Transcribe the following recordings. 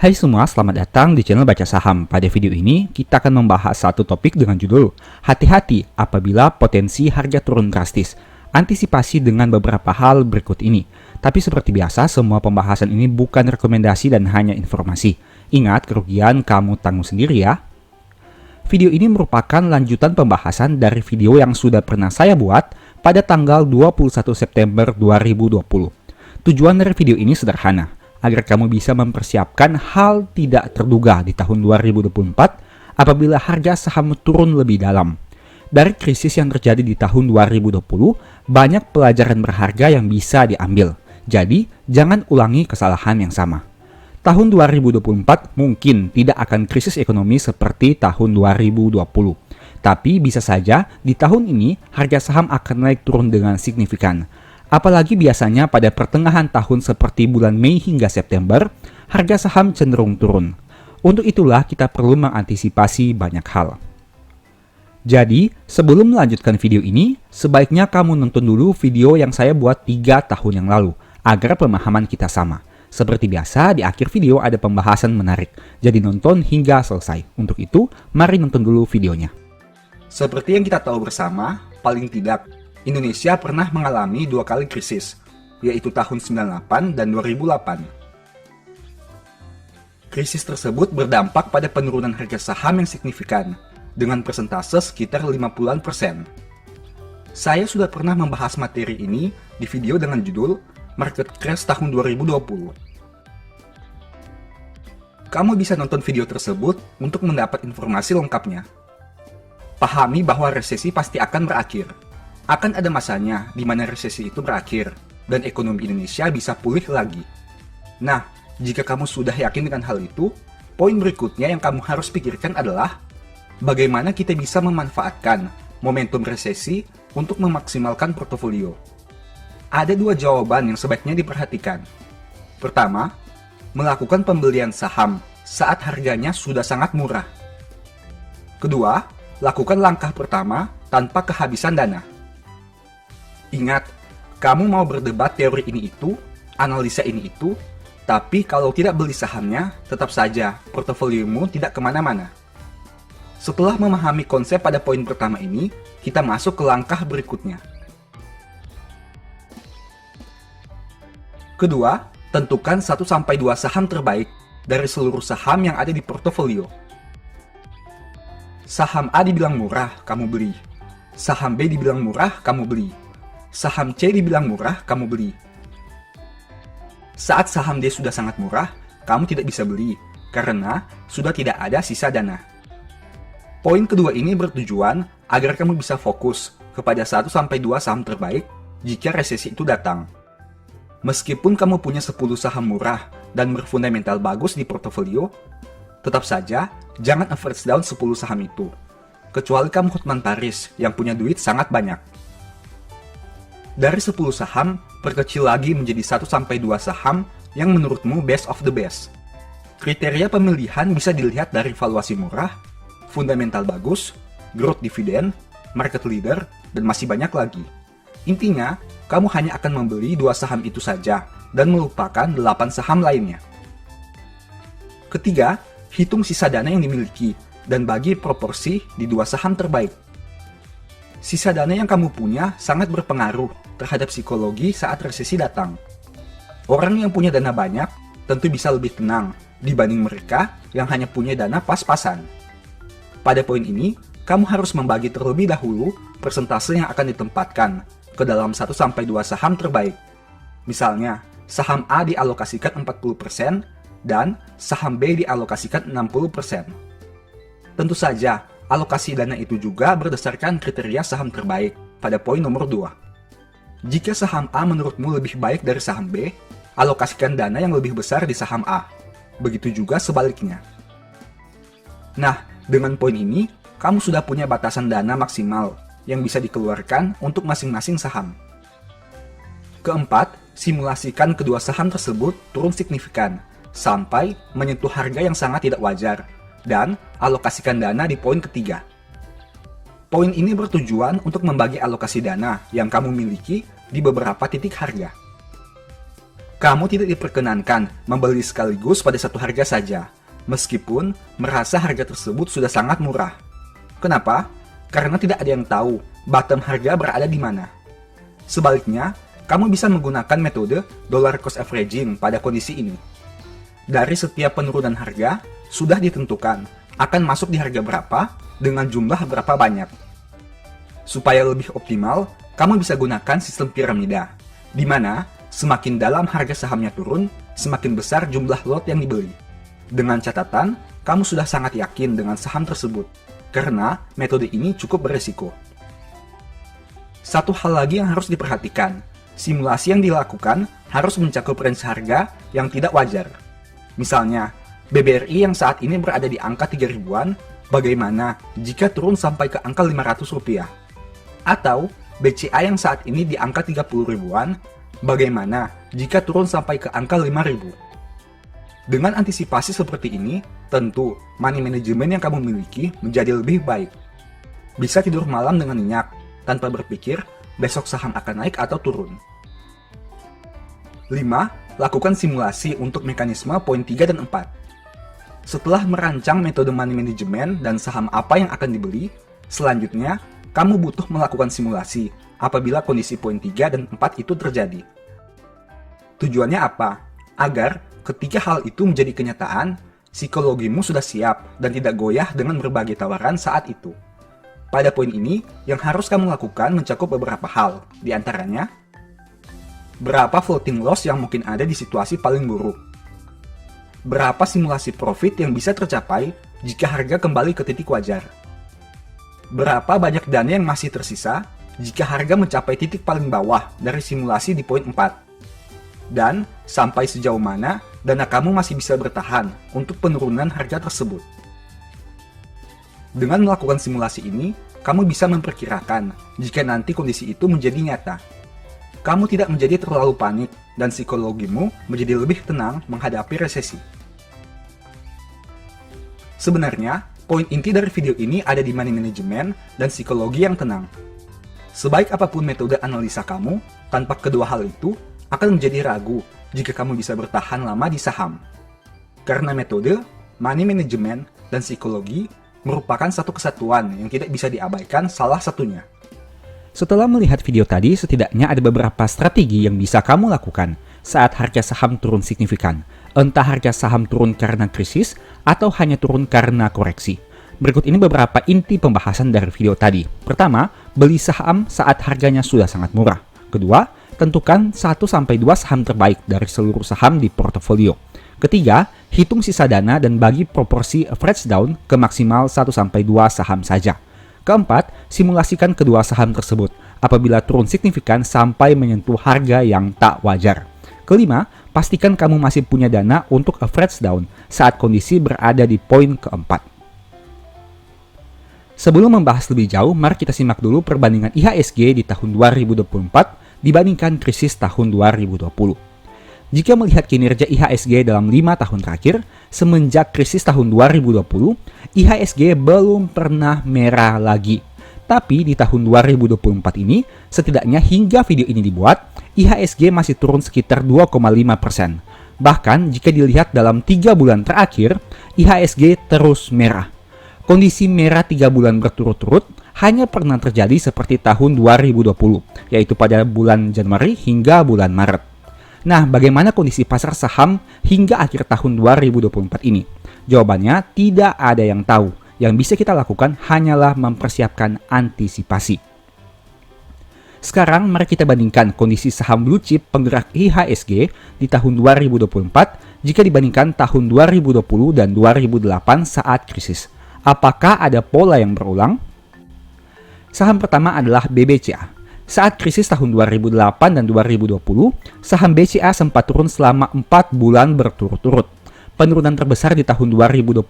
Hai semua, selamat datang di channel Baca Saham. Pada video ini, kita akan membahas satu topik dengan judul Hati-hati apabila potensi harga turun drastis. Antisipasi dengan beberapa hal berikut ini. Tapi seperti biasa, semua pembahasan ini bukan rekomendasi dan hanya informasi. Ingat, kerugian kamu tanggung sendiri ya. Video ini merupakan lanjutan pembahasan dari video yang sudah pernah saya buat pada tanggal 21 September 2020. Tujuan dari video ini sederhana, agar kamu bisa mempersiapkan hal tidak terduga di tahun 2024 apabila harga saham turun lebih dalam. Dari krisis yang terjadi di tahun 2020, banyak pelajaran berharga yang bisa diambil. Jadi, jangan ulangi kesalahan yang sama. Tahun 2024 mungkin tidak akan krisis ekonomi seperti tahun 2020. Tapi bisa saja di tahun ini harga saham akan naik turun dengan signifikan. Apalagi biasanya pada pertengahan tahun seperti bulan Mei hingga September, harga saham cenderung turun. Untuk itulah kita perlu mengantisipasi banyak hal. Jadi, sebelum melanjutkan video ini, sebaiknya kamu nonton dulu video yang saya buat 3 tahun yang lalu, agar pemahaman kita sama. Seperti biasa, di akhir video ada pembahasan menarik, jadi nonton hingga selesai. Untuk itu, mari nonton dulu videonya. Seperti yang kita tahu bersama, paling tidak, Indonesia pernah mengalami 2 kali krisis, yaitu tahun 98 dan 2008. Krisis tersebut berdampak pada penurunan harga saham yang signifikan, dengan persentase sekitar 50%. Saya sudah pernah membahas materi ini di video dengan judul Market Crash tahun 2020. Kamu bisa nonton video tersebut untuk mendapat informasi lengkapnya. Pahami bahwa resesi pasti akan berakhir. Akan ada masanya di mana resesi itu berakhir, dan ekonomi Indonesia bisa pulih lagi. Nah, jika kamu sudah yakin dengan hal itu, poin berikutnya yang kamu harus pikirkan adalah bagaimana kita bisa memanfaatkan momentum resesi untuk memaksimalkan portofolio. Ada 2 jawaban yang sebaiknya diperhatikan. Pertama, melakukan pembelian saham saat harganya sudah sangat murah. Kedua, lakukan langkah pertama tanpa kehabisan dana. Ingat, kamu mau berdebat teori ini itu, analisa ini itu, tapi kalau tidak beli sahamnya, tetap saja portofoliomu tidak kemana-mana. Setelah memahami konsep pada poin pertama ini, kita masuk ke langkah berikutnya. Kedua, tentukan 1-2 saham terbaik dari seluruh saham yang ada di portofolio. Saham A dibilang murah, kamu beli. Saham B dibilang murah, kamu beli. Saham C dibilang murah, kamu beli. Saat saham D sudah sangat murah, kamu tidak bisa beli, karena sudah tidak ada sisa dana. Poin kedua ini bertujuan agar kamu bisa fokus kepada 1-2 saham terbaik jika resesi itu datang. Meskipun kamu punya 10 saham murah dan berfundamental bagus di portofolio, tetap saja jangan average down 10 saham itu. Kecuali kamu Hotman Paris yang punya duit sangat banyak. Dari 10 saham, perkecil lagi menjadi 1-2 saham yang menurutmu best of the best. Kriteria pemilihan bisa dilihat dari valuasi murah, fundamental bagus, growth dividend, market leader, dan masih banyak lagi. Intinya, kamu hanya akan membeli 2 saham itu saja dan melupakan 8 saham lainnya. Ketiga, hitung sisa dana yang dimiliki dan bagi proporsi di 2 saham terbaik. Sisa dana yang kamu punya sangat berpengaruh terhadap psikologi saat resesi datang. Orang yang punya dana banyak tentu bisa lebih tenang dibanding mereka yang hanya punya dana pas-pasan. Pada poin ini, kamu harus membagi terlebih dahulu persentase yang akan ditempatkan ke dalam 1-2 saham terbaik. Misalnya, saham A dialokasikan 40% dan saham B dialokasikan 60%. Tentu saja, alokasi dana itu juga berdasarkan kriteria saham terbaik pada poin nomor 2. Jika saham A menurutmu lebih baik dari saham B, alokasikan dana yang lebih besar di saham A. Begitu juga sebaliknya. Nah, dengan poin ini, kamu sudah punya batasan dana maksimal yang bisa dikeluarkan untuk masing-masing saham. Keempat, simulasikan kedua saham tersebut turun signifikan sampai menyentuh harga yang sangat tidak wajar dan alokasikan dana di poin ketiga. Poin ini bertujuan untuk membagi alokasi dana yang kamu miliki di beberapa titik harga. Kamu tidak diperkenankan membeli sekaligus pada satu harga saja, meskipun merasa harga tersebut sudah sangat murah. Kenapa? Karena tidak ada yang tahu bottom harga berada di mana. Sebaliknya, kamu bisa menggunakan metode dollar cost averaging pada kondisi ini. Dari setiap penurunan harga, sudah ditentukan akan masuk di harga berapa dengan jumlah berapa banyak. Supaya lebih optimal, kamu bisa gunakan sistem piramida, di mana semakin dalam harga sahamnya turun, semakin besar jumlah lot yang dibeli. Dengan catatan, kamu sudah sangat yakin dengan saham tersebut, karena metode ini cukup beresiko. Satu hal lagi yang harus diperhatikan, simulasi yang dilakukan harus mencakup range harga yang tidak wajar. Misalnya, BBRI yang saat ini berada di angka 3.000-an, bagaimana jika turun sampai ke angka 500 rupiah? Atau BCA yang saat ini di angka 30.000-an, bagaimana jika turun sampai ke angka 5.000? Dengan antisipasi seperti ini, tentu money management yang kamu miliki menjadi lebih baik. Bisa tidur malam dengan nyenyak, tanpa berpikir besok saham akan naik atau turun. 5. Lakukan simulasi untuk mekanisme poin 3 dan 4. Setelah merancang metode money management dan saham apa yang akan dibeli, selanjutnya kamu butuh melakukan simulasi apabila kondisi poin 3 dan 4 itu terjadi. Tujuannya apa? Agar ketika hal itu menjadi kenyataan, psikologimu sudah siap dan tidak goyah dengan berbagai tawaran saat itu. Pada poin ini, yang harus kamu lakukan mencakup beberapa hal, di antaranya, berapa floating loss yang mungkin ada di situasi paling buruk? Berapa simulasi profit yang bisa tercapai jika harga kembali ke titik wajar? Berapa banyak dana yang masih tersisa jika harga mencapai titik paling bawah dari simulasi di poin 4? Dan sampai sejauh mana dana kamu masih bisa bertahan untuk penurunan harga tersebut? Dengan melakukan simulasi ini, kamu bisa memperkirakan jika nanti kondisi itu menjadi nyata. Kamu tidak menjadi terlalu panik dan psikologimu menjadi lebih tenang menghadapi resesi. Sebenarnya, poin inti dari video ini ada di money management dan psikologi yang tenang. Sebaik apapun metode analisa kamu, tanpa kedua hal itu akan menjadi ragu jika kamu bisa bertahan lama di saham. Karena metode, money management, dan psikologi merupakan satu kesatuan yang tidak bisa diabaikan salah satunya. Setelah melihat video tadi, setidaknya ada beberapa strategi yang bisa kamu lakukan saat harga saham turun signifikan. Entah harga saham turun karena krisis atau hanya turun karena koreksi. Berikut ini beberapa inti pembahasan dari video tadi. Pertama, beli saham saat harganya sudah sangat murah. Kedua, tentukan 1-2 saham terbaik dari seluruh saham di portofolio. Ketiga, hitung sisa dana dan bagi proporsi average down ke maksimal 1-2 saham saja. Keempat, simulasikan kedua saham tersebut apabila turun signifikan sampai menyentuh harga yang tak wajar. Kelima, pastikan kamu masih punya dana untuk average down saat kondisi berada di poin keempat. Sebelum membahas lebih jauh, mari kita simak dulu perbandingan IHSG di tahun 2024 dibandingkan krisis tahun 2020. Jika melihat kinerja IHSG dalam 5 tahun terakhir, semenjak krisis tahun 2020, IHSG belum pernah merah lagi. Tapi di tahun 2024 ini, setidaknya hingga video ini dibuat, IHSG masih turun sekitar 2,5%. Bahkan jika dilihat dalam 3 bulan terakhir, IHSG terus merah. Kondisi merah 3 bulan berturut-turut hanya pernah terjadi seperti tahun 2020, yaitu pada bulan Januari hingga bulan Maret. Nah, bagaimana kondisi pasar saham hingga akhir tahun 2024 ini? Jawabannya, tidak ada yang tahu. Yang bisa kita lakukan hanyalah mempersiapkan antisipasi. Sekarang mari kita bandingkan kondisi saham blue chip penggerak IHSG di tahun 2024 jika dibandingkan tahun 2020 dan 2008 saat krisis. Apakah ada pola yang berulang? Saham pertama adalah BBCA. Saat krisis tahun 2008 dan 2020, saham BCA sempat turun selama 4 bulan berturut-turut. Penurunan terbesar di tahun 2020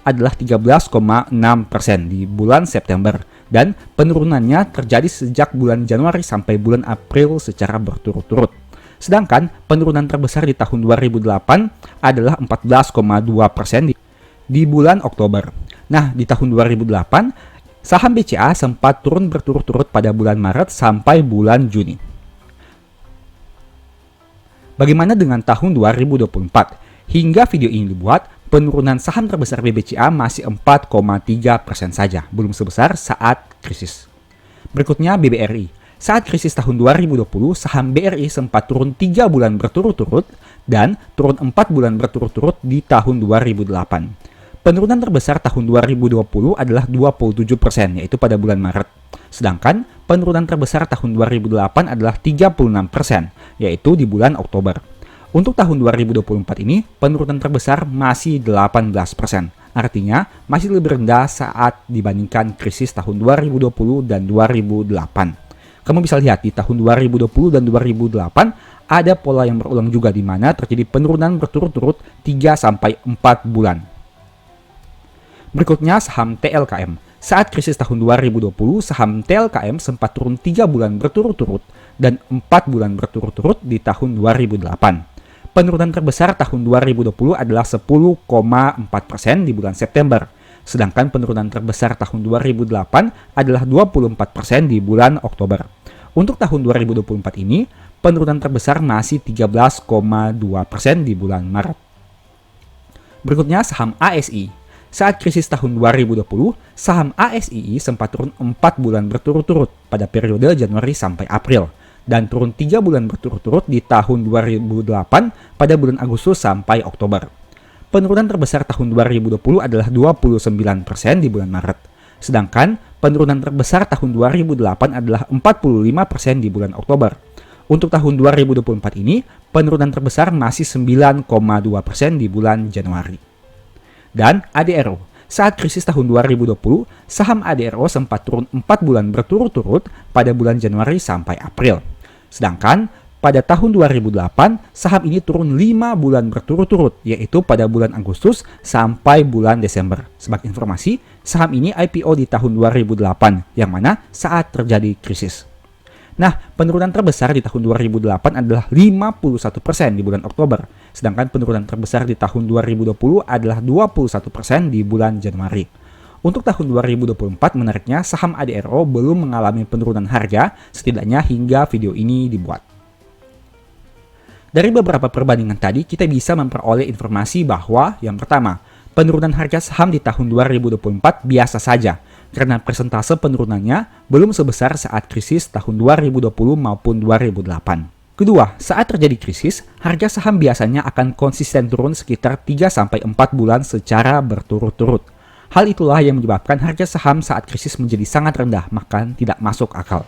adalah 13,6% di bulan September, dan penurunannya terjadi sejak bulan Januari sampai bulan April secara berturut-turut. Sedangkan penurunan terbesar di tahun 2008 adalah 14,2% di bulan Oktober. Nah, di tahun 2008, saham BCA sempat turun berturut-turut pada bulan Maret sampai bulan Juni. Bagaimana dengan tahun 2024? Hingga video ini dibuat, penurunan saham terbesar BBCA masih 4,3% saja, belum sebesar saat krisis. Berikutnya BBRI. Saat krisis tahun 2020, saham BRI sempat turun 3 bulan berturut-turut dan turun 4 bulan berturut-turut di tahun 2008. Penurunan terbesar tahun 2020 adalah 27%, yaitu pada bulan Maret. Sedangkan penurunan terbesar tahun 2008 adalah 36%, yaitu di bulan Oktober. Untuk tahun 2024 ini, penurunan terbesar masih 18%. Artinya, masih lebih rendah saat dibandingkan krisis tahun 2020 dan 2008. Kamu bisa lihat di tahun 2020 dan 2008, ada pola yang berulang juga di mana terjadi penurunan berturut-turut 3-4 bulan. Berikutnya saham TLKM. Saat krisis tahun 2020, saham TLKM sempat turun 3 bulan berturut-turut dan 4 bulan berturut-turut di tahun 2008. Penurunan terbesar tahun 2020 adalah 10,4% di bulan September, sedangkan penurunan terbesar tahun 2008 adalah 24% di bulan Oktober. Untuk tahun 2024 ini, penurunan terbesar masih 13,2% di bulan Maret. Berikutnya saham ASI. Saat krisis tahun 2020, saham ASII sempat turun 4 bulan berturut-turut pada periode Januari sampai April, dan turun 3 bulan berturut-turut di tahun 2008 pada bulan Agustus sampai Oktober. Penurunan terbesar tahun 2020 adalah 29% di bulan Maret. Sedangkan penurunan terbesar tahun 2008 adalah 45% di bulan Oktober. Untuk tahun 2024 ini, penurunan terbesar masih 9,2% di bulan Januari. Dan ADRO. Saat krisis tahun 2020, saham ADRO sempat turun 4 bulan berturut-turut pada bulan Januari sampai April. Sedangkan pada tahun 2008, saham ini turun 5 bulan berturut-turut, yaitu pada bulan Agustus sampai bulan Desember. Sebagai informasi, saham ini IPO di tahun 2008, yang mana saat terjadi krisis. Nah, penurunan terbesar di tahun 2008 adalah 51% di bulan Oktober, sedangkan penurunan terbesar di tahun 2020 adalah 21% di bulan Januari. Untuk tahun 2024, menariknya saham ADRO belum mengalami penurunan harga, setidaknya hingga video ini dibuat. Dari beberapa perbandingan tadi, kita bisa memperoleh informasi bahwa yang pertama, penurunan harga saham di tahun 2024 biasa saja, karena persentase penurunannya belum sebesar saat krisis tahun 2020 maupun 2008. Kedua, saat terjadi krisis, harga saham biasanya akan konsisten turun sekitar 3-4 bulan secara berturut-turut. Hal itulah yang menyebabkan harga saham saat krisis menjadi sangat rendah, maka tidak masuk akal.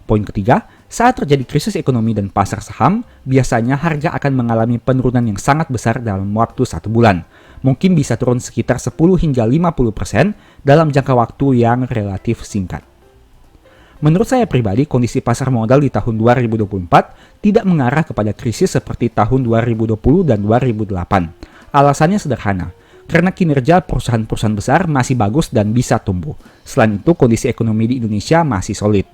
Poin ketiga, saat terjadi krisis ekonomi dan pasar saham, biasanya harga akan mengalami penurunan yang sangat besar dalam waktu 1 bulan. Mungkin bisa turun sekitar 10 hingga 50% dalam jangka waktu yang relatif singkat. Menurut saya pribadi, kondisi pasar modal di tahun 2024 tidak mengarah kepada krisis seperti tahun 2020 dan 2008. Alasannya sederhana, karena kinerja perusahaan-perusahaan besar masih bagus dan bisa tumbuh. Selain itu, kondisi ekonomi di Indonesia masih solid.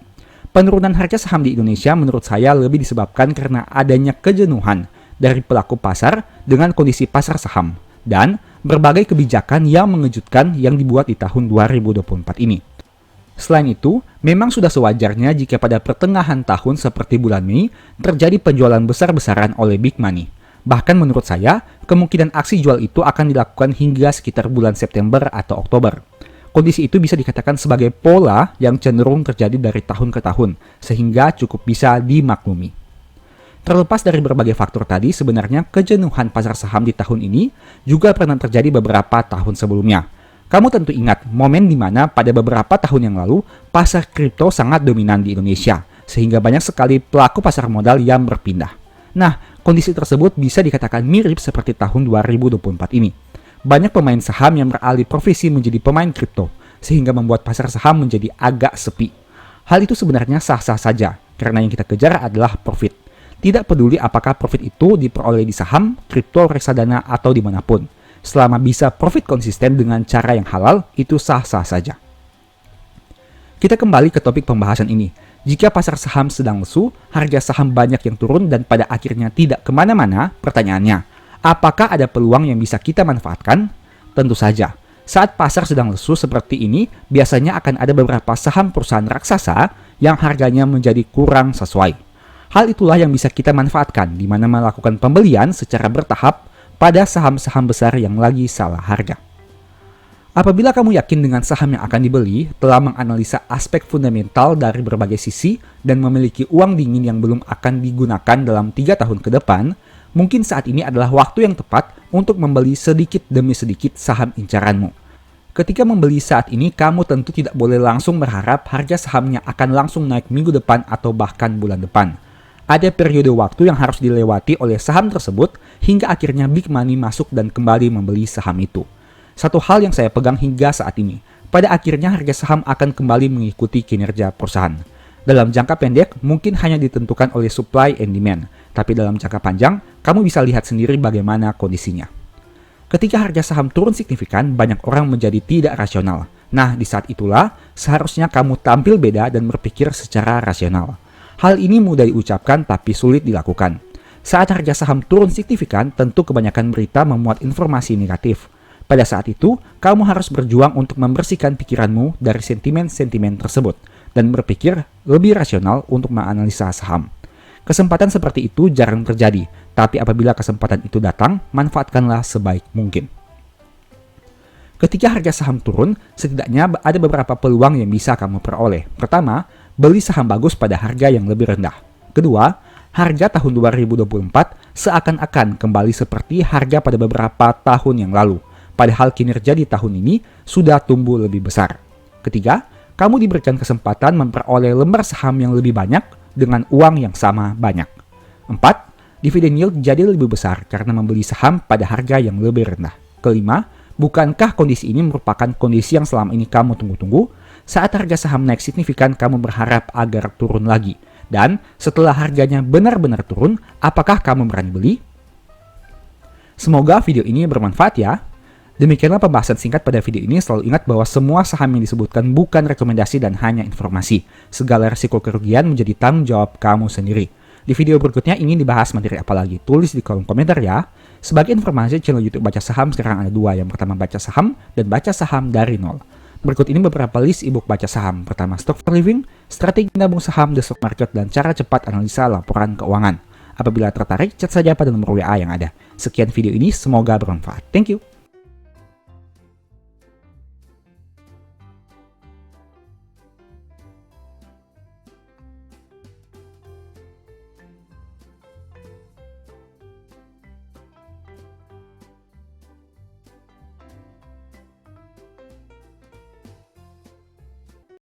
Penurunan harga saham di Indonesia menurut saya lebih disebabkan karena adanya kejenuhan dari pelaku pasar dengan kondisi pasar saham dan berbagai kebijakan yang mengejutkan yang dibuat di tahun 2024 ini. Selain itu, memang sudah sewajarnya jika pada pertengahan tahun seperti bulan Mei terjadi penjualan besar-besaran oleh big money. Bahkan menurut saya, kemungkinan aksi jual itu akan dilakukan hingga sekitar bulan September atau Oktober. Kondisi itu bisa dikatakan sebagai pola yang cenderung terjadi dari tahun ke tahun, sehingga cukup bisa dimaklumi. Terlepas dari berbagai faktor tadi, sebenarnya kejenuhan pasar saham di tahun ini juga pernah terjadi beberapa tahun sebelumnya. Kamu tentu ingat momen di mana pada beberapa tahun yang lalu, pasar kripto sangat dominan di Indonesia, sehingga banyak sekali pelaku pasar modal yang berpindah. Nah, kondisi tersebut bisa dikatakan mirip seperti tahun 2024 ini. Banyak pemain saham yang beralih profesi menjadi pemain kripto, sehingga membuat pasar saham menjadi agak sepi. Hal itu sebenarnya sah-sah saja, karena yang kita kejar adalah profit. Tidak peduli apakah profit itu diperoleh di saham, kripto, reksadana, atau dimanapun. Selama bisa profit konsisten dengan cara yang halal, itu sah-sah saja. Kita kembali ke topik pembahasan ini. Jika pasar saham sedang lesu, harga saham banyak yang turun dan pada akhirnya tidak kemana-mana, pertanyaannya, apakah ada peluang yang bisa kita manfaatkan? Tentu saja. Saat pasar sedang lesu seperti ini, biasanya akan ada beberapa saham perusahaan raksasa yang harganya menjadi kurang sesuai. Hal itulah yang bisa kita manfaatkan di mana melakukan pembelian secara bertahap pada saham-saham besar yang lagi salah harga. Apabila kamu yakin dengan saham yang akan dibeli, telah menganalisa aspek fundamental dari berbagai sisi, dan memiliki uang dingin yang belum akan digunakan dalam 3 tahun ke depan, mungkin saat ini adalah waktu yang tepat untuk membeli sedikit demi sedikit saham incaranmu. Ketika membeli saat ini, kamu tentu tidak boleh langsung berharap harga sahamnya akan langsung naik minggu depan atau bahkan bulan depan. Ada periode waktu yang harus dilewati oleh saham tersebut hingga akhirnya big money masuk dan kembali membeli saham itu. Satu hal yang saya pegang hingga saat ini, pada akhirnya harga saham akan kembali mengikuti kinerja perusahaan. Dalam jangka pendek mungkin hanya ditentukan oleh supply and demand, tapi dalam jangka panjang kamu bisa lihat sendiri bagaimana kondisinya. Ketika harga saham turun signifikan, banyak orang menjadi tidak rasional. Nah, di saat itulah seharusnya kamu tampil beda dan berpikir secara rasional. Hal ini mudah diucapkan tapi sulit dilakukan. Saat harga saham turun signifikan, tentu kebanyakan berita memuat informasi negatif. Pada saat itu, kamu harus berjuang untuk membersihkan pikiranmu dari sentimen-sentimen tersebut dan berpikir lebih rasional untuk menganalisa saham. Kesempatan seperti itu jarang terjadi, tapi apabila kesempatan itu datang, manfaatkanlah sebaik mungkin. Ketika harga saham turun, setidaknya ada beberapa peluang yang bisa kamu peroleh. Pertama, beli saham bagus pada harga yang lebih rendah. Kedua, harga tahun 2024 seakan-akan kembali seperti harga pada beberapa tahun yang lalu, padahal kinerja di tahun ini sudah tumbuh lebih besar. Ketiga, kamu diberikan kesempatan memperoleh lembar saham yang lebih banyak dengan uang yang sama banyak. 4. Dividen yield jadi lebih besar karena membeli saham pada harga yang lebih rendah. Kelima, bukankah kondisi ini merupakan kondisi yang selama ini kamu tunggu-tunggu? Saat harga saham naik signifikan, kamu berharap agar turun lagi. Dan setelah harganya benar-benar turun, apakah kamu berani beli? Semoga video ini bermanfaat ya. Demikianlah pembahasan singkat pada video ini. Selalu ingat bahwa semua saham yang disebutkan bukan rekomendasi dan hanya informasi. Segala risiko kerugian menjadi tanggung jawab kamu sendiri. Di video berikutnya ingin dibahas materi apa lagi? Tulis di kolom komentar ya. Sebagai informasi, channel YouTube Baca Saham sekarang ada 2. Yang pertama Baca Saham dan Baca Saham dari Nol. Berikut ini beberapa list ebook baca saham. Pertama, Stock for Living, Strategi Nabung Saham, The Stock Market, dan Cara Cepat Analisa Laporan Keuangan. Apabila tertarik, chat saja pada nomor WA yang ada. Sekian video ini, semoga bermanfaat. Thank you.